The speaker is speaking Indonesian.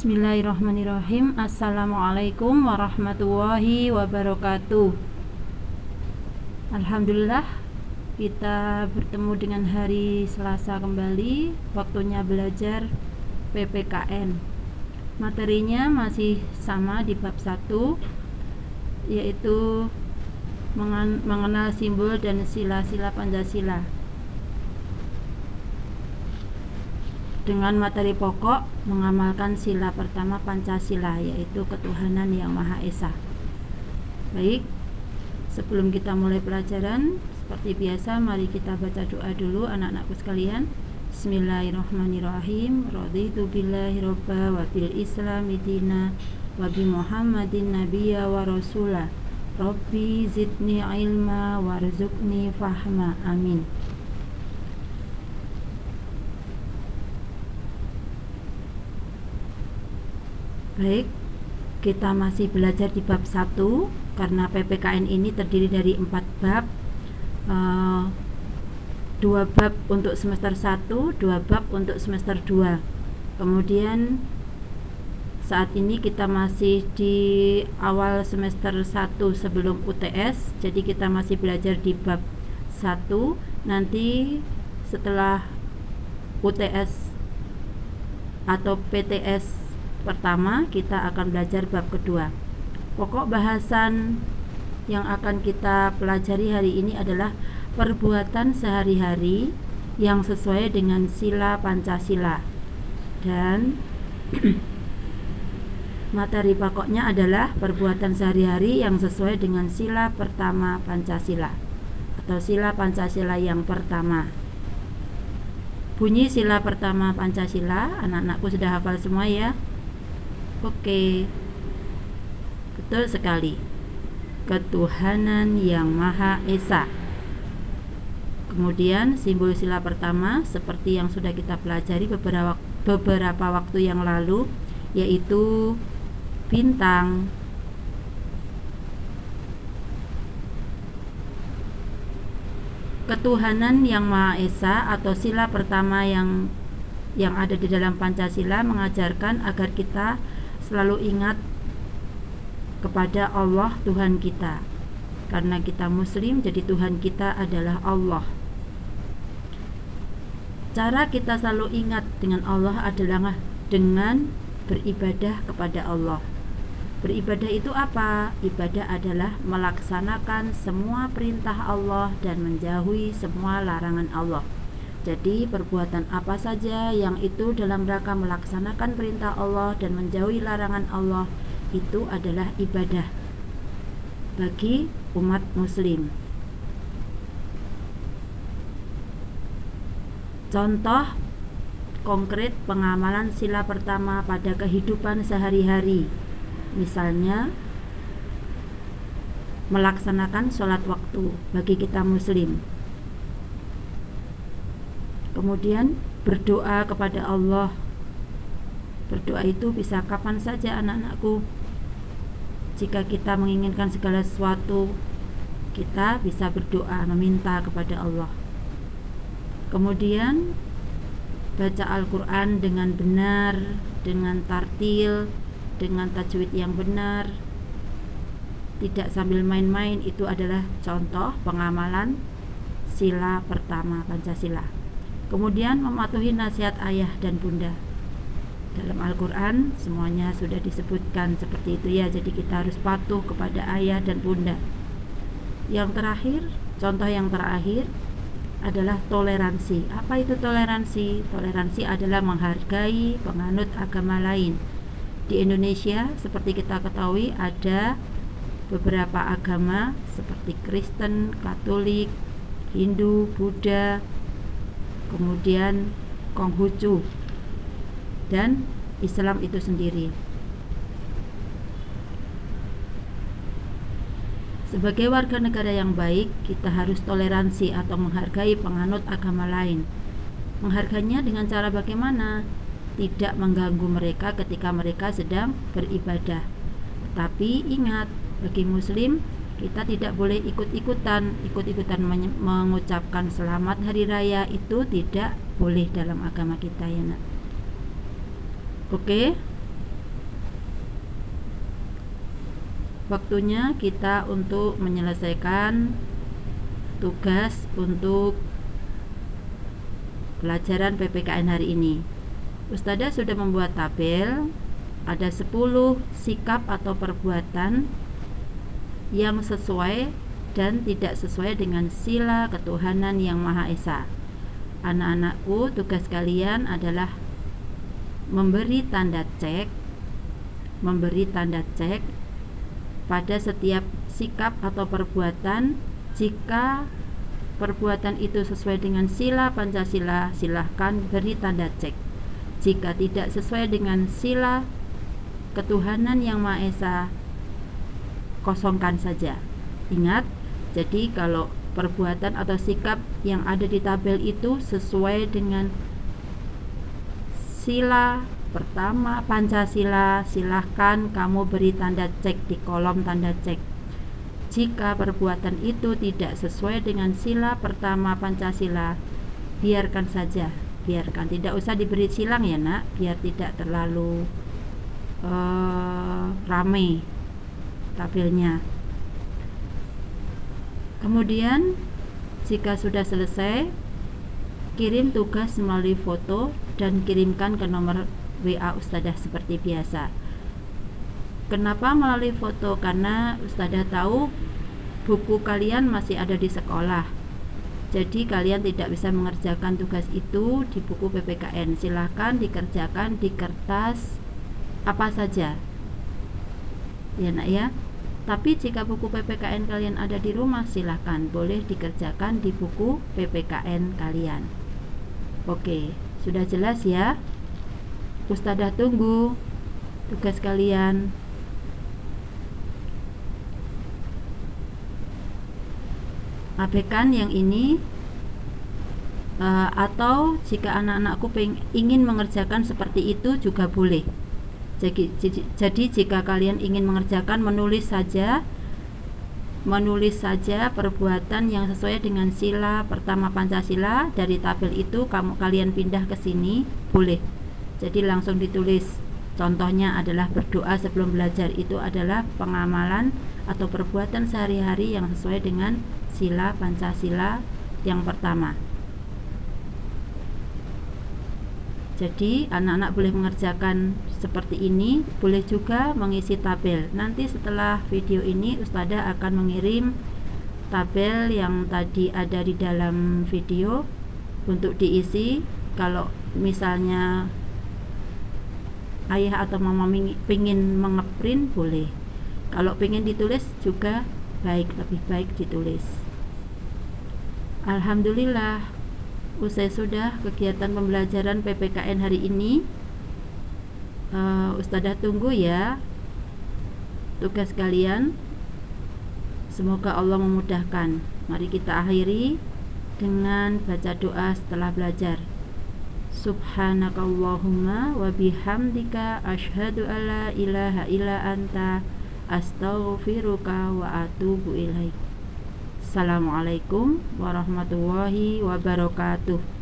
Bismillahirrahmanirrahim. Assalamualaikum warahmatullahi wabarakatuh. Alhamdulillah, kita bertemu dengan hari Selasa kembali. Waktunya belajar PPKN. Materinya masih sama di bab 1, yaitu mengenal simbol dan sila-sila Pancasila, dengan materi pokok mengamalkan sila pertama Pancasila, yaitu ketuhanan yang Maha Esa. Baik, sebelum kita mulai pelajaran, seperti biasa mari kita baca doa dulu anak-anakku sekalian. Bismillahirrahmanirrahim. Raditu billahi robba wa bil islami dina wa bi Muhammadin nabiyya wa rasulah. Rabbi zidni ilma warzuqni fahma. Amin. Baik, kita masih belajar di bab 1 karena PPKN ini terdiri dari 4 bab, 2 bab untuk semester 1, 2 bab untuk semester 2. Kemudian saat ini kita masih di awal semester 1 sebelum UTS, jadi kita masih belajar di bab 1. Nanti setelah UTS atau PTS pertama, kita akan belajar bab kedua. Pokok bahasan yang akan kita pelajari hari ini adalah perbuatan sehari-hari yang sesuai dengan sila Pancasila. Dan materi pokoknya adalah perbuatan sehari-hari yang sesuai dengan sila pertama Pancasila atau sila Pancasila yang pertama. Bunyi sila pertama Pancasila, anak-anakku sudah hafal semua ya? Oke, betul sekali. Ketuhanan yang Maha Esa. Kemudian simbol sila pertama seperti yang sudah kita pelajari beberapa waktu yang lalu, yaitu bintang. Ketuhanan yang Maha Esa atau sila pertama yang ada di dalam Pancasila mengajarkan agar kita selalu ingat kepada Allah Tuhan kita. Karena kita muslim, jadi Tuhan kita adalah Allah. Cara kita selalu ingat dengan Allah adalah dengan beribadah kepada Allah. Beribadah itu apa? Ibadah adalah melaksanakan semua perintah Allah dan menjauhi semua larangan Allah. Jadi perbuatan apa saja yang itu dalam rangka melaksanakan perintah Allah dan menjauhi larangan Allah, itu adalah ibadah bagi umat muslim. Contoh konkret pengamalan sila pertama pada kehidupan sehari-hari, misalnya melaksanakan sholat waktu bagi kita muslim. Kemudian berdoa kepada Allah. Berdoa itu bisa kapan saja anak-anakku. Jika kita menginginkan segala sesuatu, kita bisa berdoa meminta kepada Allah. Kemudian baca Al-Quran dengan benar, dengan tartil, dengan tajwid yang benar, tidak sambil main-main. Itu adalah contoh pengamalan sila pertama Pancasila. Kemudian mematuhi nasihat ayah dan bunda. Dalam Al-Quran semuanya sudah disebutkan seperti itu ya. Jadi kita harus patuh kepada ayah dan bunda. Yang terakhir, contoh yang terakhir adalah toleransi. Apa itu toleransi? Toleransi adalah menghargai penganut agama lain. Di Indonesia seperti kita ketahui ada beberapa agama seperti Kristen, Katolik, Hindu, Buddha, kemudian Konghucu, dan Islam itu sendiri. Sebagai warga negara yang baik, kita harus toleransi atau menghargai penganut agama lain. Menghargainya dengan cara bagaimana? Tidak mengganggu mereka ketika mereka sedang beribadah. Tapi ingat, bagi muslim kita tidak boleh ikut-ikutan mengucapkan selamat hari raya. Itu tidak boleh dalam agama kita ya nak. Oke. waktunya kita untuk menyelesaikan tugas untuk pelajaran PPKN hari ini. Ustadzah sudah membuat tabel, ada 10 sikap atau perbuatan yang sesuai dan tidak sesuai dengan sila ketuhanan yang Maha Esa. Anak-anakku, tugas kalian adalah memberi tanda cek pada setiap sikap atau perbuatan. Jika perbuatan itu sesuai dengan sila Pancasila, silahkan beri tanda cek. Jika tidak sesuai dengan sila ketuhanan yang Maha Esa, kosongkan saja. Ingat, jadi kalau perbuatan atau sikap yang ada di tabel itu sesuai dengan sila pertama Pancasila, silahkan kamu beri tanda cek di kolom tanda cek. Jika perbuatan itu tidak sesuai dengan sila pertama Pancasila, biarkan saja, tidak usah diberi silang ya nak, biar tidak terlalu rame tabelnya. Kemudian jika sudah selesai, kirim tugas melalui foto dan kirimkan ke nomor WA Ustadzah seperti biasa. Kenapa melalui foto? Karena Ustadzah tahu buku kalian masih ada di sekolah, jadi kalian tidak bisa mengerjakan tugas itu di buku PPKN. Silahkan dikerjakan di kertas apa saja ya nak ya. Tapi jika buku PPKN kalian ada di rumah, silahkan boleh dikerjakan di buku PPKN kalian. Oke, sudah jelas ya? Ustadzah tunggu tugas kalian. Abaikan yang ini, atau jika anak-anakku ingin mengerjakan seperti itu juga boleh. Jadi jika kalian ingin mengerjakan, menulis saja perbuatan yang sesuai dengan sila pertama Pancasila dari tabel itu, kalian pindah ke sini boleh. Jadi langsung ditulis. Contohnya adalah berdoa sebelum belajar, itu adalah pengamalan atau perbuatan sehari-hari yang sesuai dengan sila Pancasila yang pertama. Jadi anak-anak boleh mengerjakan seperti ini, boleh juga mengisi tabel. Nanti setelah video ini Ustadzah akan mengirim tabel yang tadi ada di dalam video untuk diisi. Kalau misalnya ayah atau mama ingin mengeprint boleh. Kalau ingin ditulis juga lebih baik ditulis. Alhamdulillah, usai sudah kegiatan pembelajaran PPKN hari ini. Ustadzah tunggu ya tugas kalian. Semoga Allah memudahkan. Mari kita akhiri dengan baca doa setelah belajar. Subhanakallahumma wa bihamdika asyhadu alla ilaha illa anta astaghfiruka wa atubu ilaik. Assalamualaikum warahmatullahi wabarakatuh.